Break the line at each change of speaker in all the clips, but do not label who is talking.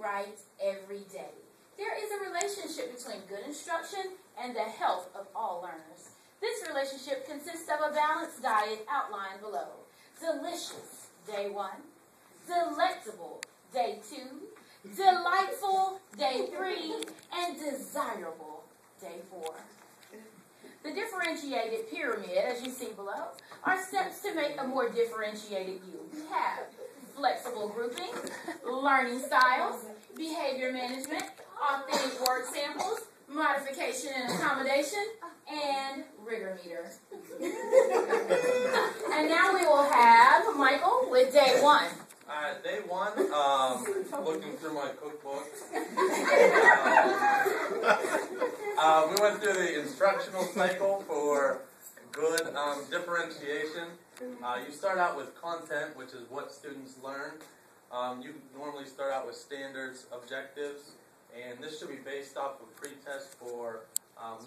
right every day. There is a relationship between good instruction and the health of all learners. This relationship consists of a balanced diet outlined below. Delicious, day 1. Delectable, day 2. Delightful, day 3. And desirable, day 4. The differentiated pyramid, as you see below, are steps to make a more differentiated you. We have flexible grouping, learning styles, behavior management, authentic word samples, modification and accommodation, and rigor meter. And now we will have Michael with day 1.
Day 1, looking through my cookbook. We went through the instructional cycle for good differentiation. You start out with content, which is what students learn. You normally start out with standards, objectives, and this should be based off of pretest for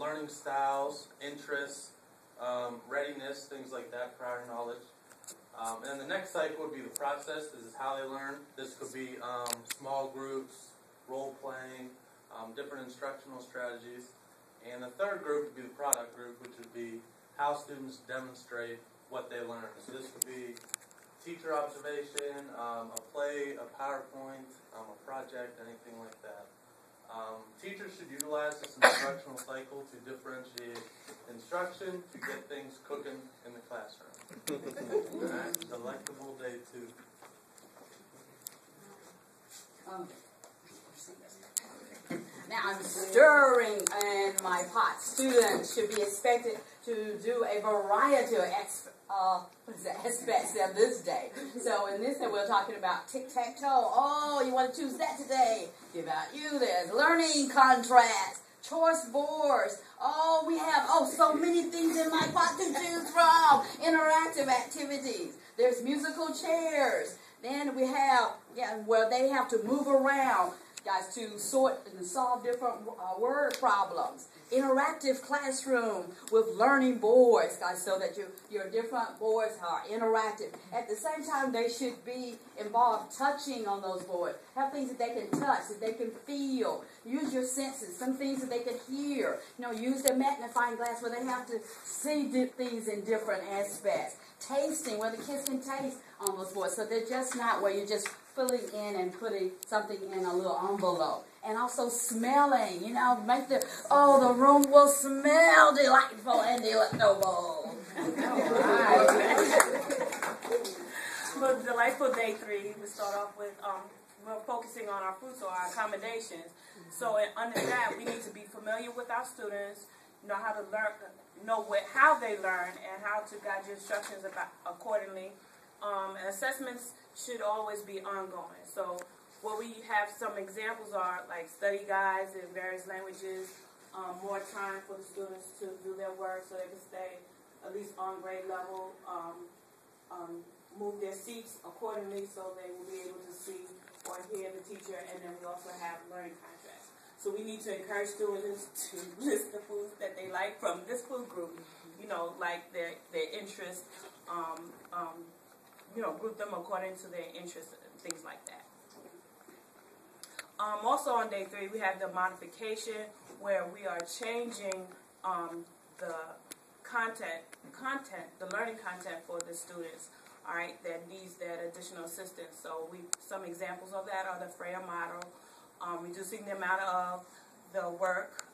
learning styles, interests, readiness, things like that, prior knowledge. And then the next cycle would be the process. This is how they learn. This could be small groups, role-playing, different instructional strategies. And the third group would be the product group, which would be how students demonstrate what they learn. So this could be teacher observation, a play, a PowerPoint, a project, anything like that. Teachers should utilize this instructional cycle to differentiate instruction, to get things cooking in the classroom. All right, delectable day 2.
Now I'm stirring in my pot. Students should be expected to do a variety of aspects of this day. So in this day we're talking about tic-tac-toe. Oh, you want to choose that today? Give out you. There's learning contrast, choice boards. Oh, we have so many things in my pot to choose from. Interactive activities. There's musical chairs. Then we have where they have to move around, guys, to sort and solve different word problems. Interactive classroom with learning boards, guys, so that your different boards are interactive. At the same time, they should be involved touching on those boards. Have things that they can touch, that they can feel. Use your senses, some things that they can hear. Use their magnifying glass where they have to see things in different aspects. Tasting, where the kids can taste on those boards. So they're just not where you're just filling in and putting something in a little envelope. And also smelling, make the room will smell delightful and delectable.
For delightful day 3, we start off with, we're focusing on our fruits or our accommodations. So under that, we need to be familiar with our students, know how to learn, how they learn, and how to guide your instructions accordingly. And assessments should always be ongoing. So what we have some examples are like study guides in various languages, more time for the students to do their work so they can stay at least on grade level, move their seats accordingly so they will be able to see or hear the teacher, and then we also have learning contracts. So we need to encourage students to list the foods that they like from this food group, like their interests, group them according to their interests and things like that. Also on day 3, we have the modification where we are changing the the learning content for the students, all right, that needs that additional assistance. So some examples of that are the Freya model, reducing the amount of the work,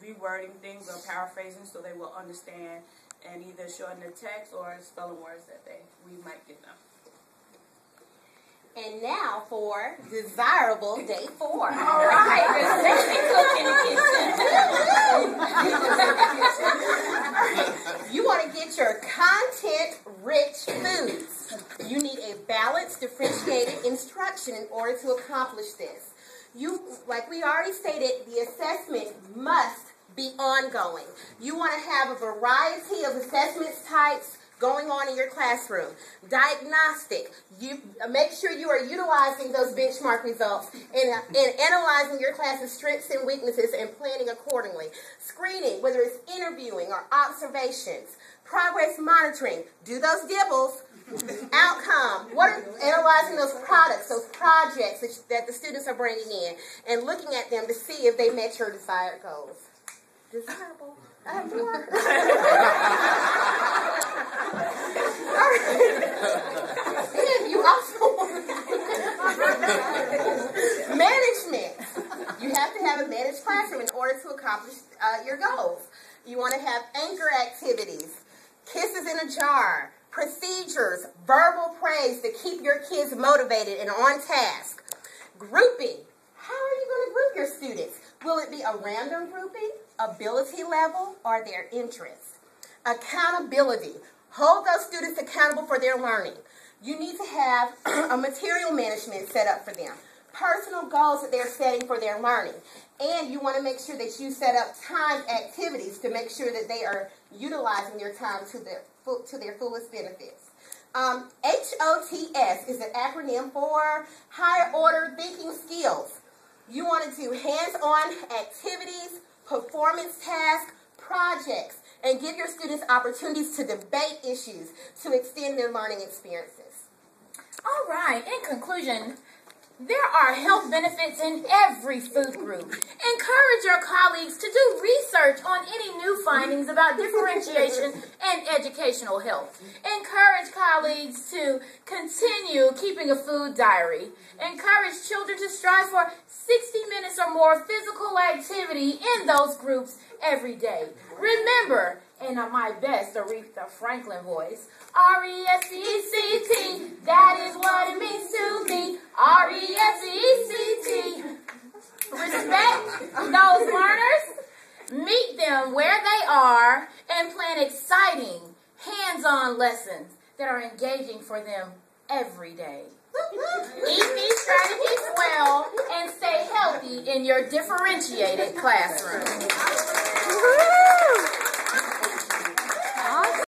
rewording things or paraphrasing so they will understand, and either shorten the text or spelling words that we might give them.
And now for desirable day 4.
All right, there's sexy cook in the kitchen.
You want to get your content-rich foods. You need a balanced, differentiated instruction in order to accomplish this. Like we already stated, the assessment must be ongoing. You want to have a variety of assessment types going on in your classroom. Diagnostic. You make sure you are utilizing those benchmark results and analyzing your class's strengths and weaknesses and planning accordingly. Screening, whether it's interviewing or observations. Progress monitoring. Do those dibbles. Outcome. What are analyzing those products, those projects that the students are bringing in, and looking at them to see if they met your desired goals. Desirable. I have more. You also management. You have to have a managed classroom in order to accomplish your goals. You want to have anchor activities, kisses in a jar, procedures, verbal praise to keep your kids motivated and on task. Grouping. How are you going to group your students? Will it be a random grouping, ability level, or their interests? Accountability. Hold those students accountable for their learning. You need to have a material management set up for them. Personal goals that they're setting for their learning. And you want to make sure that you set up timed activities to make sure that they are utilizing their time to their fullest benefits. HOTS is an acronym for Higher Order Thinking Skills. You want to do hands-on activities, performance tasks, projects, and give your students opportunities to debate issues to extend their learning experiences.
All right, in conclusion, there are health benefits in every food group. Encourage your colleagues to do research on any new findings about differentiation and educational health. Encourage colleagues to continue keeping a food diary. Encourage children to strive for 60 minutes or more physical activity in those groups every day. Remember, in my best Aretha Franklin voice, R-E-S-E-C-T, that is what it means to me. R-E-S-E-C-T. Respect those learners, meet them where they are, and plan exciting, hands-on lessons that are engaging for them every day. Eat these strategies well and stay healthy in your differentiated classroom.